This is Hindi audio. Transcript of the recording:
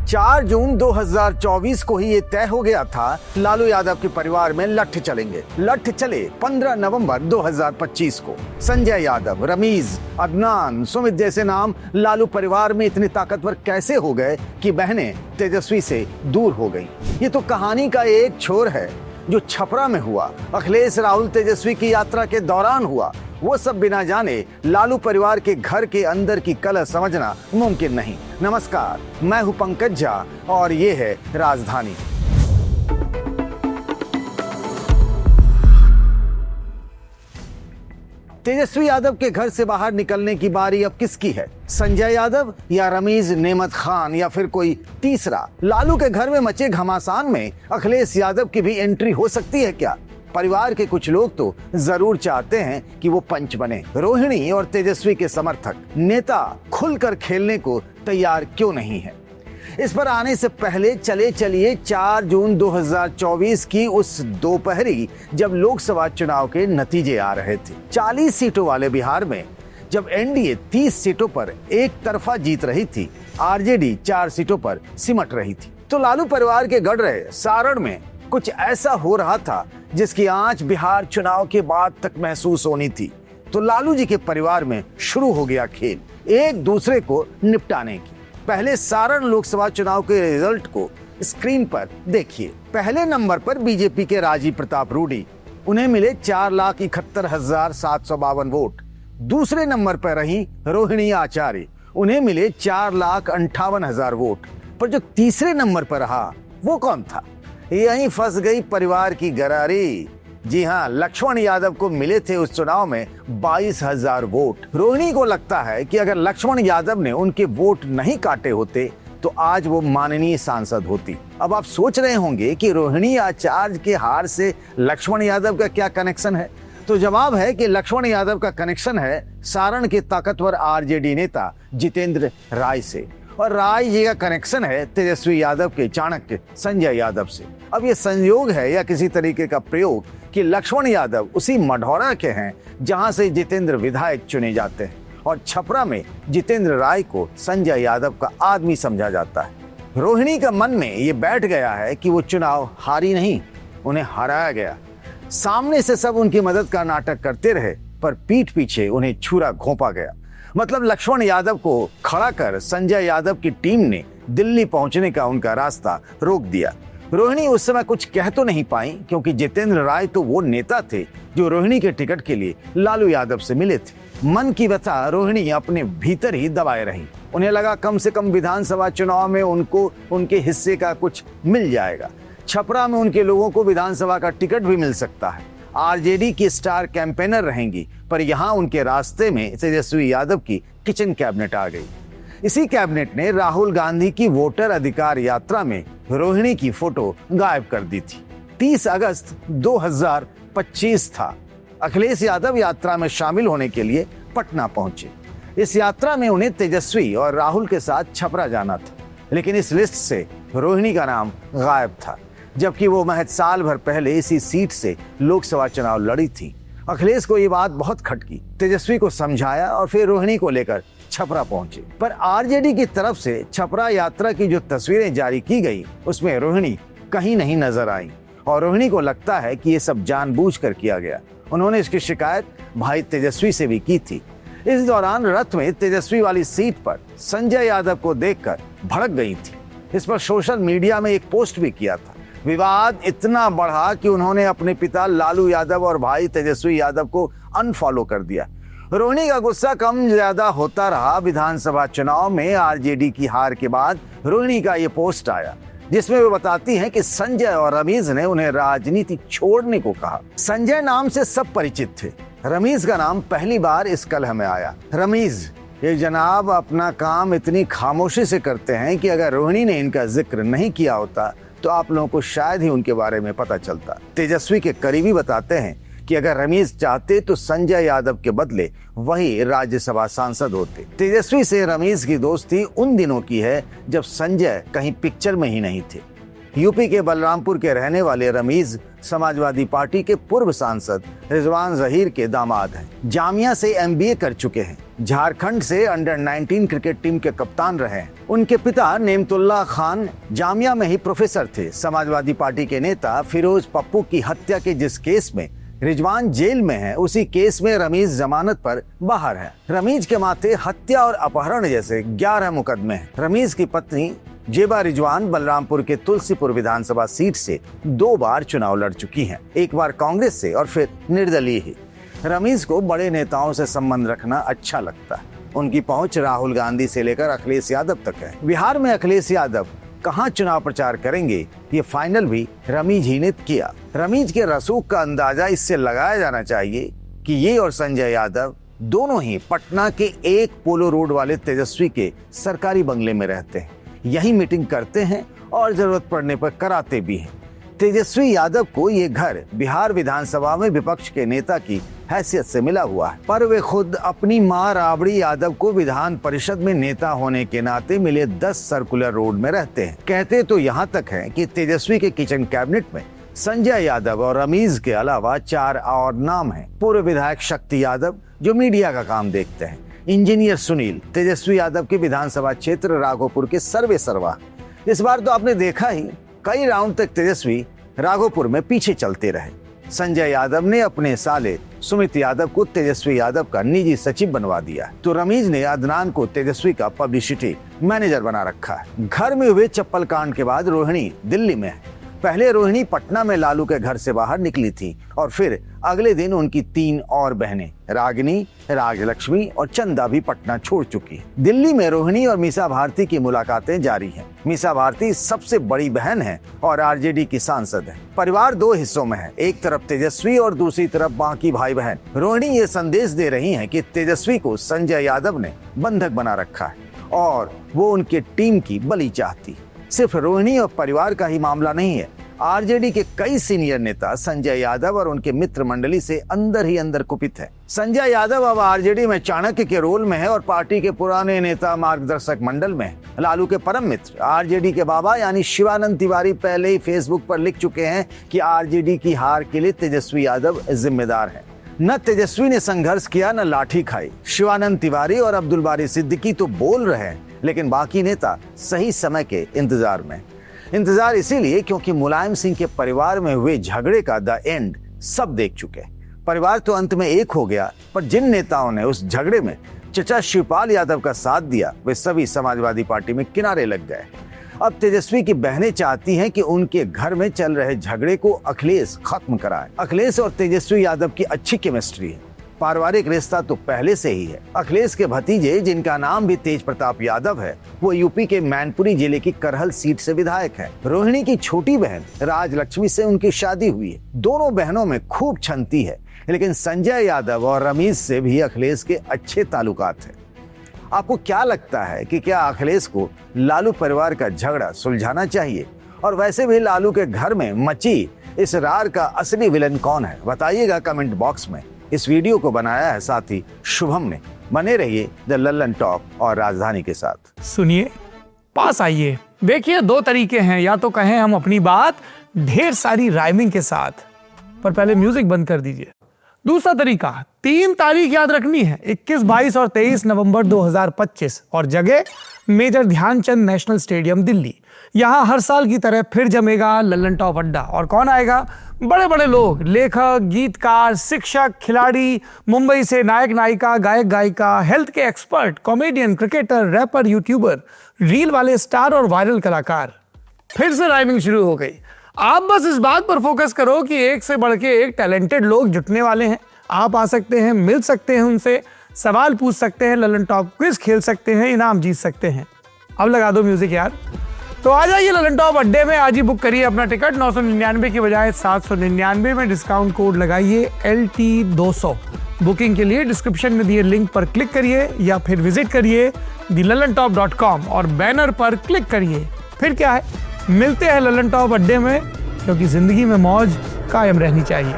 4 जून 2024 को ही ये तय हो गया था लालू यादव के परिवार में लठ चलेंगे। लठ चले 15 नवंबर 2025 को। संजय यादव, रमीज, अदनान, सुमित जैसे नाम लालू परिवार में इतने ताकतवर कैसे हो गए कि बहनें तेजस्वी से दूर हो गई। ये तो कहानी का एक छोर है जो छपरा में हुआ, अखिलेश राहुल तेजस्वी की यात्रा के दौरान हुआ। वो सब बिना जाने लालू परिवार के घर के अंदर की कलह समझना मुमकिन नहीं। नमस्कार, मैं हूं पंकज झा और ये है राजधानी। तेजस्वी यादव के घर से बाहर निकलने की बारी अब किसकी है? संजय यादव या रमीज नेमत खान या फिर कोई तीसरा? लालू के घर में मचे घमासान में अखिलेश यादव की भी एंट्री हो सकती है क्या? परिवार के कुछ लोग तो जरूर चाहते हैं कि वो पंच बने। रोहिणी और तेजस्वी के समर्थक नेता खुलकर खेलने को तैयार क्यों नहीं है? इस पर आने से पहले चलिए 4 जून 2024 की उस दोपहरी जब लोकसभा चुनाव के नतीजे आ रहे थे। 40 सीटों वाले बिहार में जब एनडीए 30 सीटों पर एक तरफा जीत रही थी, आरजेडी 4 सीटों पर सिमट रही थी, तो लालू परिवार के गढ़ रहे सारण में कुछ ऐसा हो रहा था जिसकी आंच बिहार चुनाव के बाद तक महसूस होनी थी। तो लालू जी के परिवार में शुरू हो गया खेल एक दूसरे को निपटाने की। पहले सारण लोकसभा चुनाव के रिजल्ट को स्क्रीन पर देखिए। पहले नंबर पर बीजेपी के राजीव प्रताप रूडी, उन्हें मिले 4,71,752 वोट। दूसरे नंबर पर रही रोहिणी आचार्य, उन्हें मिले 4,58,000 वोट। पर जो तीसरे नंबर पर रहा वो कौन था? यहीं फंस गई परिवार की गरारी। जी हाँ, लक्ष्मण यादव को मिले थे उस चुनाव में 22,000 वोट। रोहिणी को लगता है कि अगर लक्ष्मण यादव ने उनके वोट नहीं काटे होते तो आज वो माननीय सांसद होती। अब आप सोच रहे होंगे कि रोहिणी आचार्य के हार से लक्ष्मण यादव का क्या कनेक्शन है? तो जवाब है कि लक्ष्मण यादव का कनेक्शन है सारण के ताकतवर आरजेडी नेता जितेंद्र राय से, और राय जी का कनेक्शन है तेजस्वी यादव के चाणक्य संजय यादव से। अब ये संयोग है या किसी तरीके का प्रयोग कि लक्ष्मण यादव उसी मढ़ौरा के हैं जहां से जितेंद्र विधायक चुने जाते हैं, और छपरा में जितेंद्र राय को संजय यादव का आदमी समझा जाता है। रोहिणी का मन में ये बैठ गया है कि वो चुनाव हारी नहीं, उन्हें हराया गया। सामने से सब उनकी मदद का नाटक करते रहे, पर पीठ पीछे उन्हें छुरा घोंपा गया। मतलब लक्ष्मण यादव को खड़ा कर संजय यादव की टीम ने दिल्ली पहुंचने का उनका रास्ता रोक दिया। रोहिणी उस समय कुछ कह तो नहीं पाई, क्योंकि जितेंद्र राय तो वो नेता थे जो रोहिणी के टिकट के लिए लालू यादव से मिले थे। मन की व्यथा रोहिणी अपने भीतर ही दबाए रही। उन्हें लगा कम से कम विधानसभा चुनाव में उनको उनके हिस्से का कुछ मिल जाएगा। छपरा में उनके लोगों को विधानसभा का टिकट भी मिल सकता है। आरजेडी की स्टार कैंपेनर रहेंगी, पर यहाँ उनके रास्ते में तेजस्वी यादव की किचन कैबिनेट आ गई। इसी कैबिनेट ने राहुल गांधी की वोटर अधिकार यात्रा में रोहिणी की फोटो गायब कर दी थी। 30 अगस्त 2025 था। अखिलेश यादव यात्रा में शामिल होने के लिए पटना पहुंचे। इस यात्रा में उन्हें तेजस्वी और राहुल के साथ छपरा जाना था, लेकिन इस लिस्ट से रोहिणी का नाम गायब था, जबकि वो महज साल भर पहले इसी सीट से लोकसभा चुनाव लड़ी थी। अखिलेश को ये बात बहुत खटकी। तेजस्वी को समझाया और फिर रोहिणी को लेकर छपरा पहुंचे। पर आरजेडी की तरफ से छपरा यात्रा की जो तस्वीरें जारी की गई, उसमें रोहिणी कहीं नहीं नजर आई, और रोहिणी को लगता है कि ये सब जानबूझकर किया गया। उन्होंने इसकी शिकायत भाई तेजस्वी से भी की थी। इस दौरान रथ में तेजस्वी वाली सीट पर संजय यादव को देखकर भड़क गई थी। इस पर सोशल मीडिया में एक पोस्ट भी किया था। विवाद इतना बढ़ा कि उन्होंने अपने पिता लालू यादव और भाई तेजस्वी यादव को अनफॉलो कर दिया। रोहिणी का गुस्सा कम ज्यादा होता रहा। विधानसभा चुनाव में आरजेडी की हार के बाद रोहिणी का ये पोस्ट आया, जिसमें वो बताती हैं कि संजय और रमीज ने उन्हें राजनीति छोड़ने को कहा। संजय नाम से सब परिचित थे, रमीज का नाम पहली बार इस कलह में आया। रमीज, ये जनाब अपना काम इतनी खामोशी से करते हैं कि अगर रोहिणी ने इनका जिक्र नहीं किया होता तो आप लोगों को शायद ही उनके बारे में पता चलता। तेजस्वी के करीबी बताते हैं कि अगर रमीज चाहते तो संजय यादव के बदले वही राज्यसभा सांसद होते। तेजस्वी से रमीज की दोस्ती उन दिनों की है जब संजय कहीं पिक्चर में ही नहीं थे। यूपी के बलरामपुर के रहने वाले रमीज समाजवादी पार्टी के पूर्व सांसद रिजवान जहीर के दामाद हैं। जामिया से एमबीए कर चुके हैं। झारखंड से अंडर 19 क्रिकेट टीम के कप्तान रहे हैं। उनके पिता नेमतुल्ला खान जामिया में ही प्रोफेसर थे। समाजवादी पार्टी के नेता फिरोज पप्पू की हत्या के जिस केस में रिजवान जेल में है, उसी केस में रमीज जमानत पर बाहर है। रमीज के माथे हत्या और अपहरण जैसे 11 मुकदमे हैं। रमीज की पत्नी जेबा रिजवान बलरामपुर के तुलसीपुर विधानसभा सीट से 2 बार चुनाव लड़ चुकी हैं, एक बार कांग्रेस से और फिर निर्दलीय ही। रमीज को बड़े नेताओं से संबंध रखना अच्छा लगता है। उनकी पहुंच राहुल गांधी से लेकर अखिलेश यादव तक है। बिहार में अखिलेश यादव कहां चुनाव प्रचार करेंगे, ये फाइनल भी रमीज ही ने किया। रमीज के रसूख का अंदाजा इससे लगाया जाना चाहिए कि ये और संजय यादव दोनों ही पटना के एक पोलो रोड वाले तेजस्वी के सरकारी बंगले में रहते हैं। यही मीटिंग करते हैं और जरूरत पड़ने पर कराते भी हैं। तेजस्वी यादव को ये घर बिहार विधानसभा में विपक्ष के नेता की हैसियत से मिला हुआ है, पर वे खुद अपनी मां राबड़ी यादव को विधान परिषद में नेता होने के नाते मिले 10 सर्कुलर रोड में रहते हैं। कहते तो यहाँ तक है कि तेजस्वी के किचन कैबिनेट में संजय यादव और रमीज के अलावा 4 और नाम हैं। पूर्व विधायक शक्ति यादव जो मीडिया का काम देखते हैं, इंजीनियर सुनील, तेजस्वी यादव के विधानसभा क्षेत्र राघोपुर के सर्वे सर्वा। इस बार तो आपने देखा ही, कई राउंड तक तेजस्वी राघोपुर में पीछे चलते रहे। संजय यादव ने अपने साले सुमित यादव को तेजस्वी यादव का निजी सचिव बनवा दिया, तो रमीज ने अदनान को तेजस्वी का पब्लिसिटी मैनेजर बना रखा है। घर में हुए चप्पल कांड के बाद रोहिणी दिल्ली में है। पहले रोहिणी पटना में लालू के घर से बाहर निकली थी और फिर अगले दिन उनकी 3 और बहनें रागिनी, राजलक्ष्मी और चंदा भी पटना छोड़ चुकी है। दिल्ली में रोहिणी और मीसा भारती की मुलाकातें जारी हैं। मीसा भारती सबसे बड़ी बहन है और आरजेडी की सांसद है। परिवार 2 हिस्सों में है, एक तरफ तेजस्वी और दूसरी तरफ बाकी भाई बहन। रोहिणी ये संदेश दे रही है कि तेजस्वी को संजय यादव ने बंधक बना रखा है और वो उनके टीम की बलि चाहती। सिर्फ रोहिणी और परिवार का ही मामला नहीं है, आरजेडी के कई सीनियर नेता संजय यादव और उनके मित्र मंडली से अंदर ही अंदर कुपित है। संजय यादव अब आरजेडी में चाणक्य के रोल में है और पार्टी के पुराने नेता मार्गदर्शक मंडल में है। लालू के परम मित्र आरजेडी के बाबा यानी शिवानंद तिवारी पहले ही फेसबुक पर लिख चुके हैं कि आरजेडी की हार के लिए तेजस्वी यादव जिम्मेदार है। न तेजस्वी ने संघर्ष किया, न लाठी खाई। शिवानंद तिवारी और अब्दुल बारी सिद्दीकी तो बोल रहे हैं, लेकिन बाकी नेता सही समय के इंतजार में। इंतजार इसीलिए क्योंकि मुलायम सिंह के परिवार में हुए झगड़े का द एंड सब देख चुके। परिवार तो अंत में एक हो गया, पर जिन नेताओं ने उस झगड़े में चचा शिवपाल यादव का साथ दिया, वे सभी समाजवादी पार्टी में किनारे लग गए। अब तेजस्वी की बहनें चाहती हैं कि उनके घर में चल रहे झगड़े को अखिलेश खत्म कराए। अखिलेश और तेजस्वी यादव की अच्छी केमिस्ट्री है, पारिवारिक रिश्ता तो पहले से ही है। अखिलेश के भतीजे, जिनका नाम भी तेज प्रताप यादव है, वो यूपी के मैनपुरी जिले की करहल सीट से विधायक है। रोहिणी की छोटी बहन राजलक्ष्मी से उनकी शादी हुई है। दोनों बहनों में खूब छनती है, लेकिन संजय यादव और रमीज से भी अखिलेश के अच्छे ताल्लुकात हैं। आपको क्या लगता है कि क्या अखिलेश को लालू परिवार का झगड़ा सुलझाना चाहिए? और वैसे भी लालू के घर में मची इस रार का असली विलन कौन है, बताइएगा कमेंट बॉक्स में। इस वीडियो को बनाया है साथी शुभम ने। बने रहिए द लल्लन टॉप और राजधानी के साथ। सुनिए, पास आइए, देखिए 2 तरीके हैं, या तो कहें हम अपनी बात ढेर सारी राइमिंग के साथ, पर पहले म्यूजिक बंद कर दीजिए। दूसरा तरीका, 3 तारीख याद रखनी है, 21, 22 और 23 नवंबर 2025, और जगह major Dhyanchand national stadium Delhi. यहाँ हर साल की तरह फिर जमेगा लल्लन टॉप अड्डा। और कौन आएगा? बड़े बड़े लोग, लेखक, गीतकार, शिक्षक, खिलाड़ी, मुंबई से नायक नायिका, गायक गायिका, हेल्थ के expert, comedian, cricketer, rapper, YouTuber, reel वाले स्टार और वायरल कलाकार। फिर से राइमिंग शुरू हो गई। आप बस इस बात पर फोकस करो कि एक से बढ़ के एक टैलेंटेड लोग जुटने वाले हैं। आप आ सकते हैं, मिल सकते हैं उनसे, सवाल पूछ सकते हैं, लल्लन टॉप क्विज खेल सकते हैं, इनाम जीत सकते हैं। अब लगा दो म्यूजिक यार। तो आ जाइए लल्लन टॉप अड्डे में, आज ही बुक करिए अपना टिकट। 999 की बजाय 799 में डिस्काउंट कोड लगाइए LT200। बुकिंग के लिए डिस्क्रिप्शन में दिए लिंक पर क्लिक करिए या फिर विजिट करिए thelallantop.com और बैनर पर क्लिक करिए। फिर क्या है, मिलते हैं लल्लन टॉप अड्डे में, क्योंकि जिंदगी में मौज कायम रहनी चाहिए।